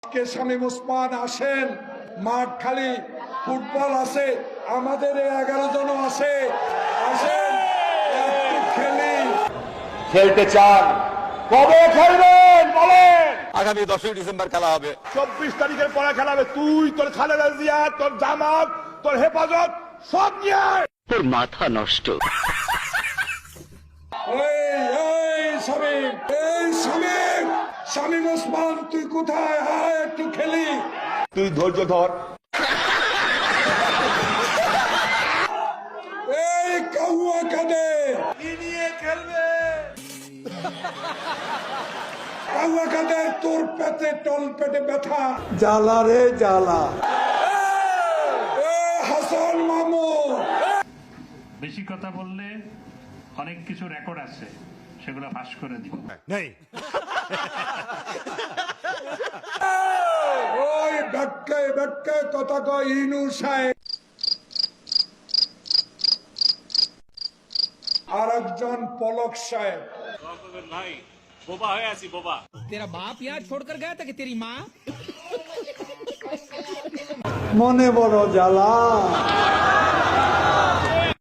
কে শামীম ওসমান আসেন, মাঠ খালি, ফুটবল আছে, আমাদের 11 জন আছে, আসেন একটু খেলি। খেলতে চান, কবে খেলবেন বলেন? আগামী 10ই ডিসেম্বর খেলা হবে। 24 তারিখের পরে খেলা হবে। তুই, তোর খালেদা জিয়া, তোর জামাত, তোর হেফাজত সব নিয়ে আয়। তোর মাথা নষ্ট। শামীম ওসমান তুই কোথায়? আয় একটু খেলি। তুই ধৈর্য ধর। এই কাউয়া কাদে কি নিয়ে খেলবে? কাউয়া কাদে তোর পেটে, টল পেটে ব্যথা, জ্বালা রে জ্বালা। হাসান মামু বেশি কথা বললে অনেক কিছু রেকর্ড আছে, সেগুলো ফাঁস করে দিব। ওই ব্যাটকায় ব্যাটকায় কথা কয় ইনু সাহেব। আর একজন পলক সাহেব। भाई बोबा है ऐसी बोबा। तेरा बाप यहाँ छोड़कर गया था कि तेरी माँ? মনে বড় জ্বালা।